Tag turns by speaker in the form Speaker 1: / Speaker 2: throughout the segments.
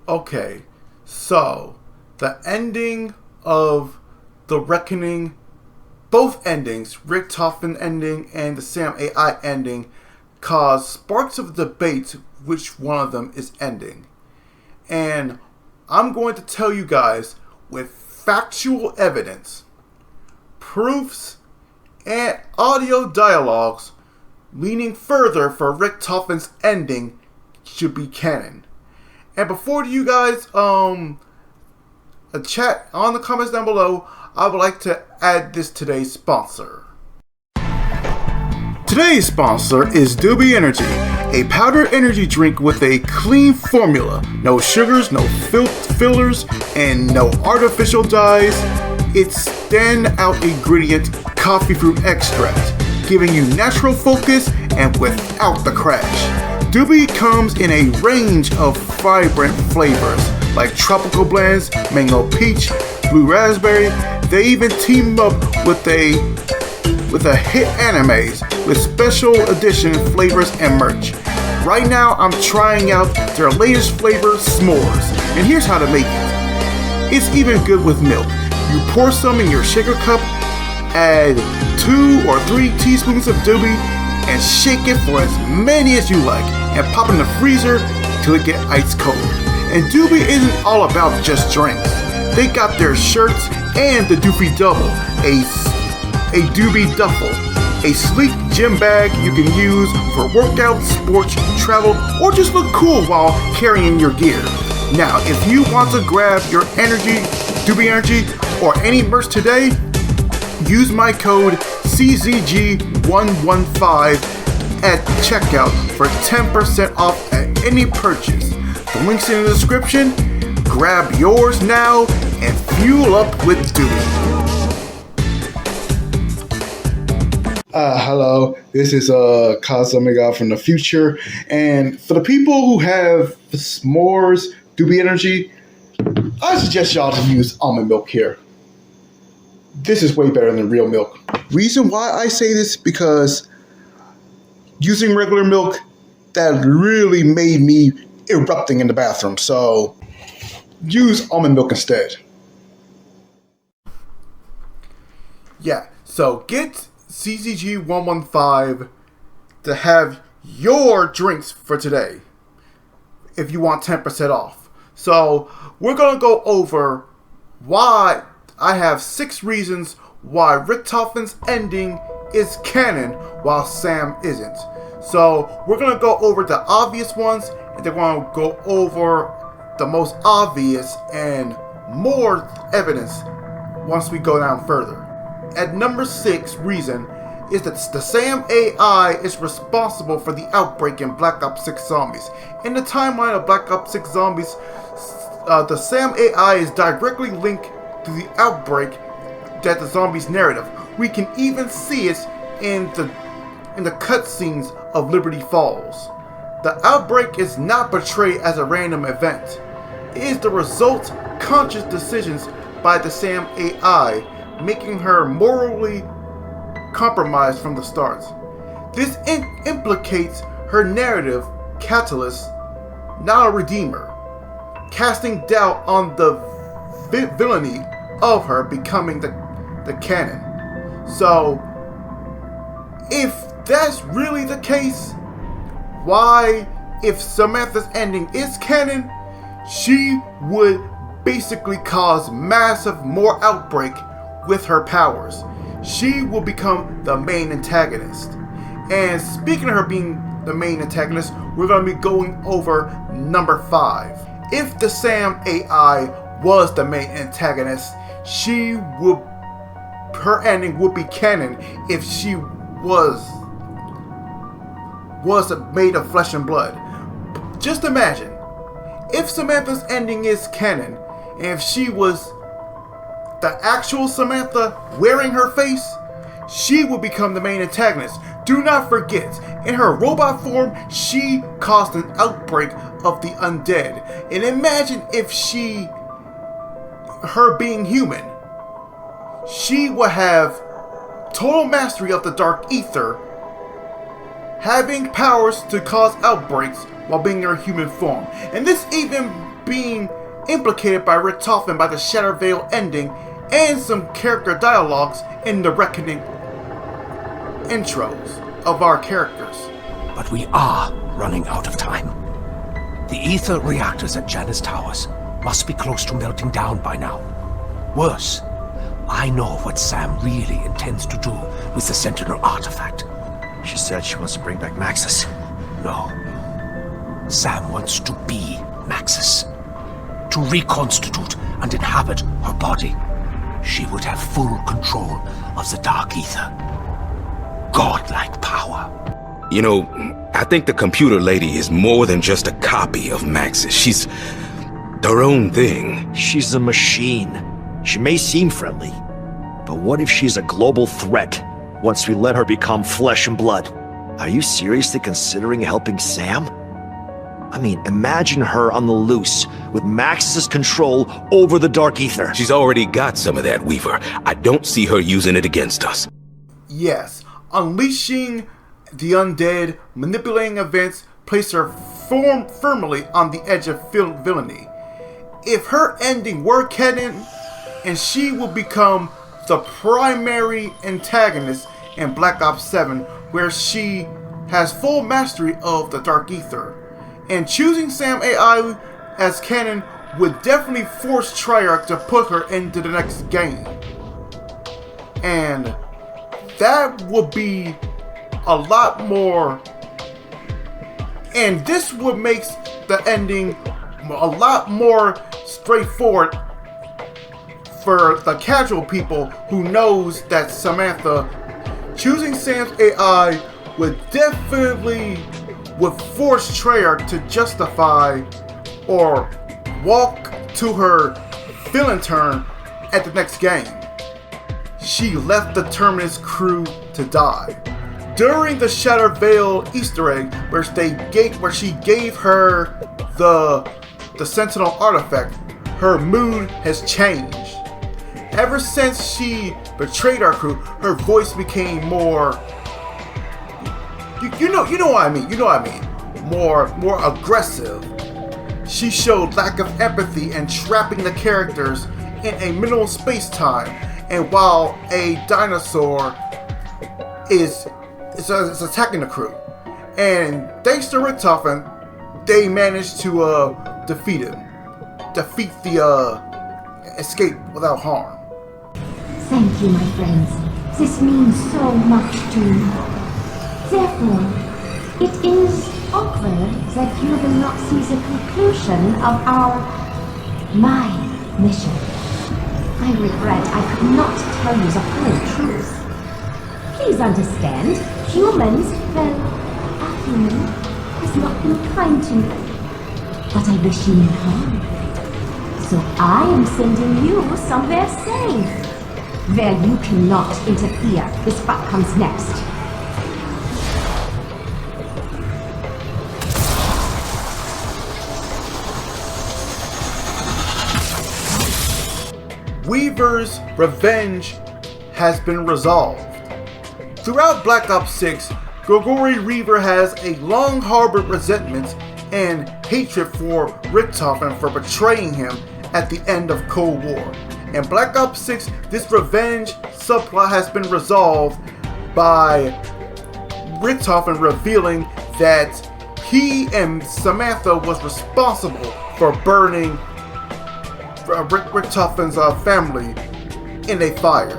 Speaker 1: Okay, so the ending of The Reckoning, both endings, Richtofen ending and the S.A.M AI ending, caused sparks of debate which one of them is ending. And I'm going to tell you guys with factual evidence, proofs, and audio dialogues leaning further for Richtofen's ending should be canon. And before you guys chat on the comments down below, I would like to add today's sponsor. Today's sponsor is Doobie Energy, a powder energy drink with a clean formula. No sugars, no fillers, and no artificial dyes. Its standout ingredient, coffee fruit extract, giving you natural focus and without the crash. Doobie comes in a range of vibrant flavors like tropical blends, mango peach, blue raspberry. They even team up with a hit animes with special edition flavors and merch. Right now I'm trying out their latest flavor, s'mores, and here's how to make it. It's even good with milk. You pour some in your shaker cup, add 2 or 3 teaspoons of Doobie, and shake it for as many as you like, and pop it in the freezer till it gets ice cold. And Doobie isn't all about just drinks. They got their shirts and the Doofy Double, a Doobie Duffel, a sleek gym bag you can use for workouts, sports, travel, or just look cool while carrying your gear. Now, if you want to grab your Doobie Energy, or any merch today, use my code CZG115 at checkout for 10% off at any purchase. The link's in the description. Grab yours now and fuel up with Doobie. Hello, this is Omega from the future, and for the people who have s'mores, Doobie Energy, I suggest y'all to use almond milk here. This is way better than real milk. Reason why I say this, because using regular milk, that really made me erupting in the bathroom. So use almond milk instead. Yeah, so get CZG115 to have your drinks for today if you want 10% off. So we're going to go over why I have 6 reasons why Richtofen's ending is canon while S.A.M isn't. So we're going to go over the obvious ones, and then we're going to go over the most obvious and more evidence once we go down further. At number 6 reason is that the S.A.M AI is responsible for the outbreak in Black Ops 6 Zombies. In the timeline of Black Ops 6 Zombies, the S.A.M AI is directly linked to the outbreak that the zombies narrative. We can even see it in the cutscenes of Liberty Falls. The outbreak is not portrayed as a random event. It is the result of conscious decisions by the S.A.M AI, making her morally compromised from the start. This implicates her narrative catalyst, not a redeemer, casting doubt on the villainy of her becoming the canon. So, if that's really the case, why, if Samantha's ending is canon, she would basically cause massive more outbreak with her powers. She will become the main antagonist. And speaking of her being the main antagonist, we're going to be going over number 5. If the S.A.M AI was the main antagonist, her ending would be canon if she was made of flesh and blood. Just imagine, if Samantha's ending is canon, and if she was the actual Samantha wearing her face, she will become the main antagonist. Do not forget, in her robot form, she caused an outbreak of the undead. And imagine if her being human, she would have total mastery of the dark ether, having powers to cause outbreaks while being in her human form. And this even being implicated by Richtofen by the Shattered Veil ending and some character dialogues in the Reckoning intros of our characters.
Speaker 2: But we are running out of time. The ether reactors at Janus Towers must be close to melting down by now. Worse, I know what S.A.M really intends to do with the Sentinel artifact.
Speaker 3: She said she wants to bring back Maxis.
Speaker 2: No. S.A.M wants to be Maxis. To reconstitute and inhabit her body. She would have full control of the Dark Ether. Godlike power.
Speaker 4: You know, I think the computer lady is more than just a copy of Maxis. She's her own thing.
Speaker 3: She's a machine. She may seem friendly, but what if she's a global threat once we let her become flesh and blood? Are you seriously considering helping S.A.M? I mean, imagine her on the loose with Maxis' control over the Dark Ether.
Speaker 4: She's already got some of that, Weaver. I don't see her using it against us.
Speaker 1: Yes, unleashing the undead, manipulating events, place her firmly on the edge of villainy. If her ending were canon, and she will become the primary antagonist in Black Ops 7, where she has full mastery of the Dark Ether. And choosing S.A.M AI as canon would definitely force Treyarch to put her into the next game. And that would be a lot more, and this would make the ending a lot more straightforward for the casual people who knows that Samantha. Choosing S.A.M's AI would force Treyarch to justify or walk to her villain turn at the next game. She left the Terminus crew to die. During the Shattered Veil Easter egg, where she gave her the Sentinel artifact, her mood has changed. Ever since she betrayed our crew, her voice became more. You know what I mean. You know what I mean. More aggressive. She showed lack of empathy and trapping the characters in a minimal space-time. And while a dinosaur is attacking the crew, and thanks to Richtofen, they managed to defeat the escape without harm.
Speaker 5: Thank you, my friends. This means so much to me. Therefore, it is awkward that you will not see the conclusion of my mission. I regret I could not tell you the whole truth. Please understand, humans, well, a human, has not been kind to me. But I wish you no harm. So I am sending you somewhere safe, where you cannot interfere with what comes next.
Speaker 1: Weaver's revenge has been resolved. Throughout Black Ops 6, Gregory Weaver has a long-harbored resentment and hatred for Richtofen for betraying him at the end of Cold War. In Black Ops 6, this revenge subplot has been resolved by Richtofen revealing that he and Samantha was responsible for burning Richtofen's family in a fire.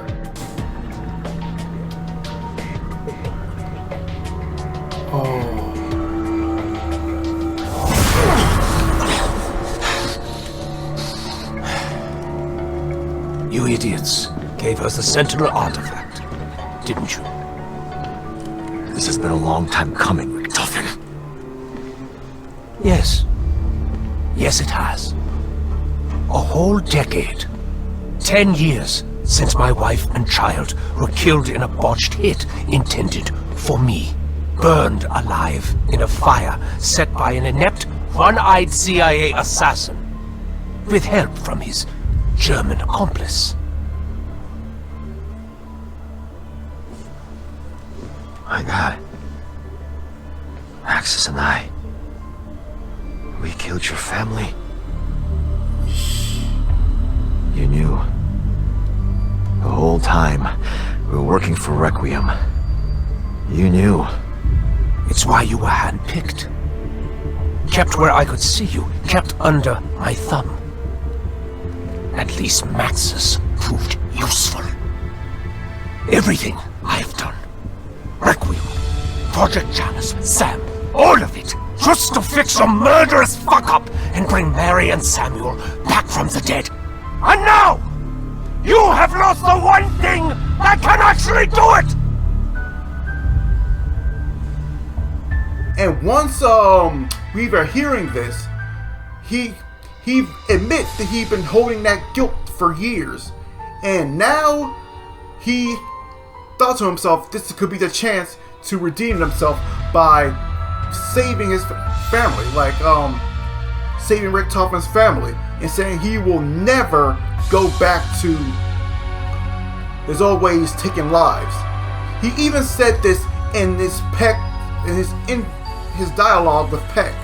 Speaker 2: You idiots gave us the Sentinel artifact, didn't you?
Speaker 3: This has been a long time coming, Richtofen.
Speaker 2: Yes. Yes, it has. A whole decade. 10 years since my wife and child were killed in a botched hit intended for me. Burned alive in a fire set by an inept, one-eyed CIA assassin. With help from his German accomplice.
Speaker 3: My God. Axis and I. We killed your family working for Requiem. You knew.
Speaker 2: It's why you were handpicked. Kept where I could see you, kept under my thumb. At least Maxis proved useful. Everything I've done. Requiem, Project Janus, S.A.M, all of it, just to fix your murderous fuck-up and bring Mary and Samuel back from the dead. And now, you have lost the one thing that can actually do it!
Speaker 1: And once Weaver hearing this, he admits that he'd been holding that guilt for years, and now he thought to himself this could be the chance to redeem himself by saving his family, like saving Richtofen's family, and saying he will never go back to his old ways taking lives. He even said this in his dialogue with Peck.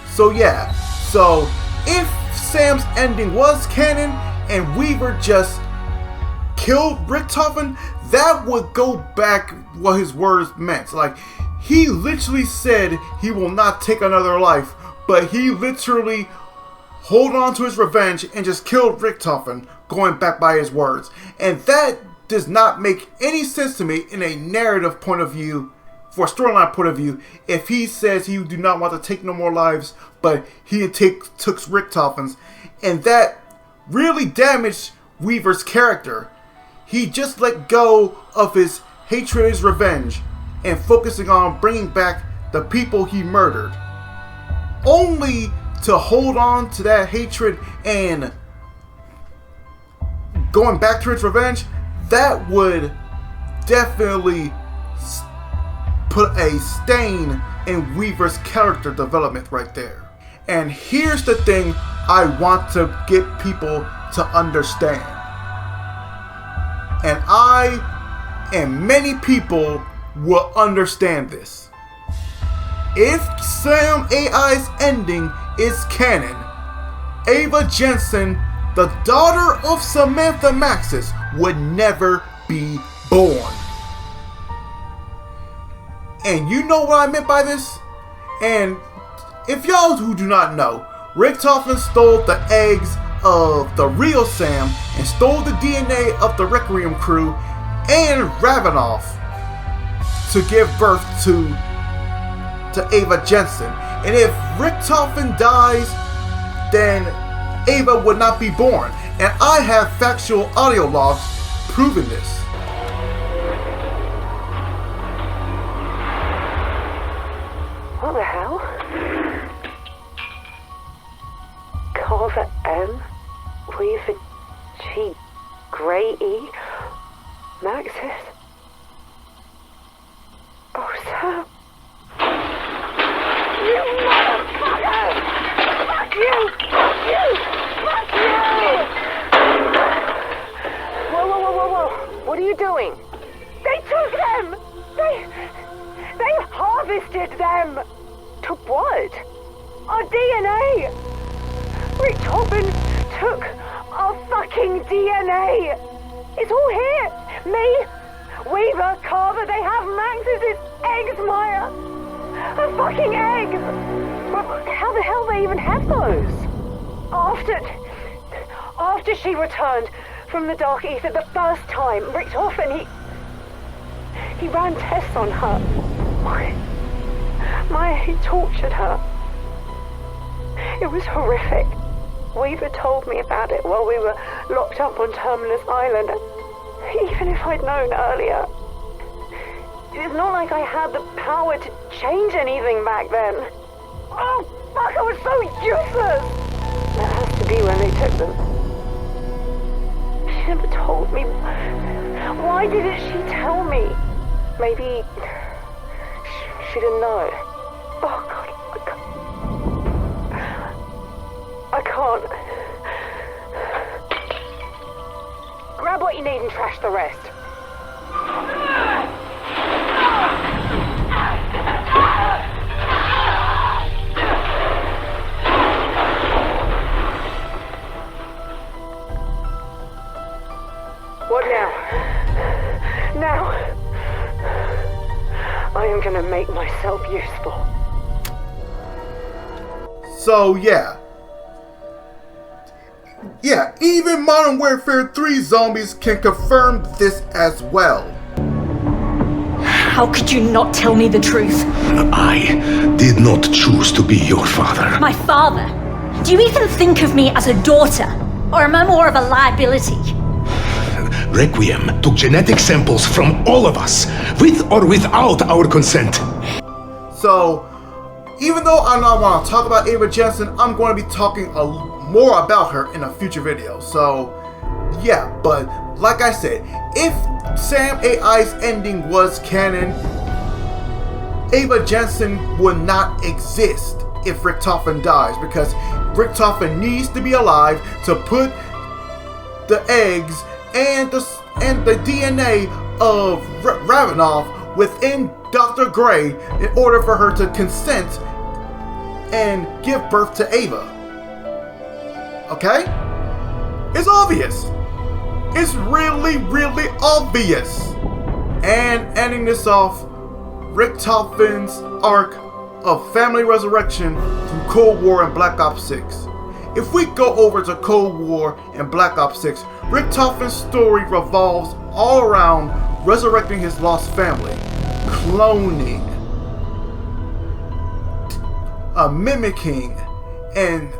Speaker 1: So yeah, so if Sam's ending was canon and Weaver just killed Richtofen, that would go back what his words meant. Like, he literally said he will not take another life, but he literally hold on to his revenge and just killed Richtofen, going back by his words. And that does not make any sense to me in a narrative point of view, for a storyline point of view, if he says he do not want to take no more lives, but he took Richtofen's, and that really damaged Weaver's character. He just let go of his hatred and his revenge, and focusing on bringing back the people he murdered, only to hold on to that hatred and going back to his revenge. That would definitely put a stain in Weaver's character development right there. And here's the thing I want to get people to understand. And I and many people will understand this. If S.A.M AI's ending is canon, Ava Jensen, the daughter of Samantha Maxis, would never be born. And you know what I meant by this? And if y'all who do not know, Richtofen stole the eggs of the real S.A.M and stole the DNA of the Requiem crew and Ravenoff to give birth to Ava Jensen. And if Richtofen dies, then Ava would not be born. And I have factual audio logs proving this.
Speaker 6: What the hell? Carver M, Weaver G, Grey E, Maxis. Oh, Sam. You motherfucker! Fuck you! Fuck you! Fuck you! Whoa, whoa, whoa, whoa, whoa. What are you doing? They took them! They harvested them! To what? Our DNA! Richtofen took our fucking DNA! It's all here! Me, Weaver, Carver, they have Max's eggs, Maya! Her fucking eggs! How the hell they even have those? After she returned from the Dark Ether the first time, Richtofen, he ran tests on her. Maya, he tortured her. It was horrific. Weaver told me about it while we were locked up on Terminus Island. Even if I'd known earlier. It's not like I had the power to change anything back then. Oh, fuck, I was so useless! That has to be when they took them. She never told me. Why didn't she tell me? Maybe she didn't know. Oh, God, I can't. Grab what you need and trash the rest. What now? Now? am gonna make myself useful.
Speaker 1: So yeah. Yeah, even Modern Warfare 3 zombies can confirm this as well.
Speaker 7: How could you not tell me the truth?
Speaker 2: I did not choose to be your father.
Speaker 7: My father? Do you even think of me as a daughter? Or am I more of a liability?
Speaker 2: Requiem took genetic samples from all of us, with or without our consent.
Speaker 1: So, even though I don't want to talk about Ava Jensen, I'm going to be talking more about her in a future video. So, yeah, but like I said, if S.A.M AI's ending was canon, Ava Jensen would not exist if Richtofen dies, because Richtofen needs to be alive to put the eggs and the DNA of Ravenov within Dr. Gray in order for her to consent and give birth to Ava. Okay? It's obvious. It's really, really obvious. And ending this off, Richtofen's arc of family resurrection through Cold War and Black Ops 6. If we go over to Cold War and Black Ops 6, Richtofen's story revolves all around resurrecting his lost family, cloning, mimicking, and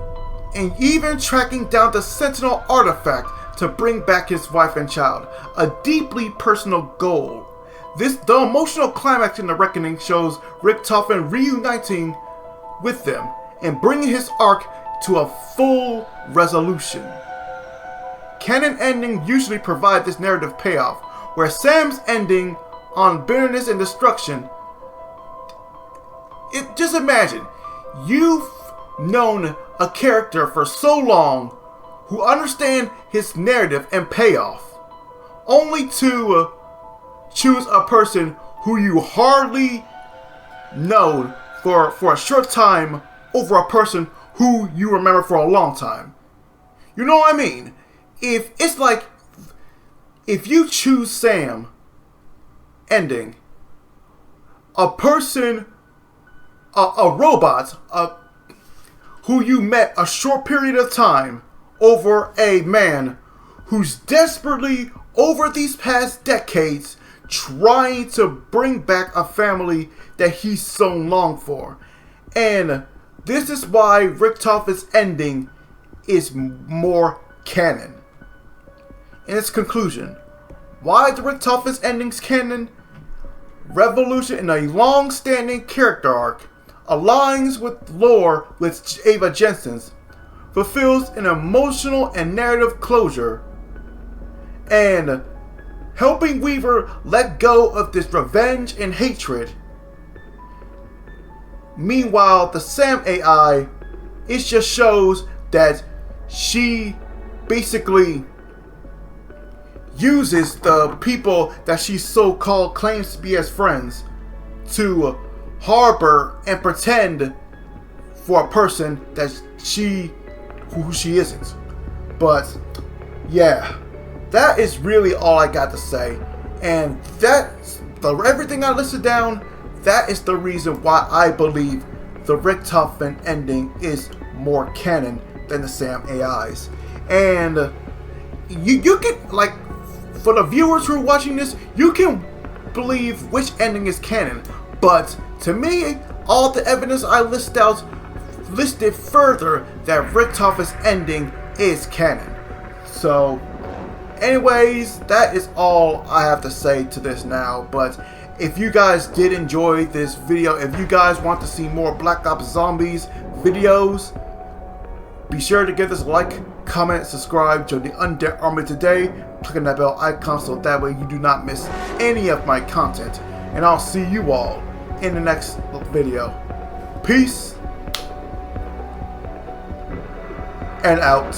Speaker 1: even tracking down the Sentinel artifact to bring back his wife and child, a deeply personal goal. The emotional climax in The Reckoning shows Richtofen reuniting with them and bringing his arc to a full resolution. Canon endings usually provide this narrative payoff, where S.A.M's ending on bitterness and destruction. Just imagine, you've known a character for so long who understand his narrative and payoff, only to choose a person who you hardly know for a short time over a person who you remember for a long time. You know what I mean? If it's like, if you choose S.A.M ending, a person, a robot, who you met a short period of time over a man who's desperately, over these past decades, trying to bring back a family that he's so longed for. And this is why Richtofen's ending is more canon. In its conclusion, why the Richtofen's ending's canon? Revolution in a long-standing character arc, aligns with lore with Ava Jensen's, fulfills an emotional and narrative closure, and helping Weaver let go of this revenge and hatred. Meanwhile, the S.A.M AI, it just shows that she basically uses the people that she so-called claims to be as friends to harbor and pretend for a person that who she isn't. But yeah, that is really all I got to say, and everything I listed down, that is the reason why I believe the Richtofen ending is more canon than the S.A.M AI's. And you can, like, for the viewers who are watching this, you can believe which ending is canon, but to me, all the evidence I listed further that Richtofen's ending is canon. So anyways, that is all I have to say to this now. But if you guys did enjoy this video, if you guys want to see more Black Ops Zombies videos, be sure to give this a like, comment, subscribe, join the Undead Army today, click on that bell icon so that way you do not miss any of my content. And I'll see you all in the next video. Peace and out.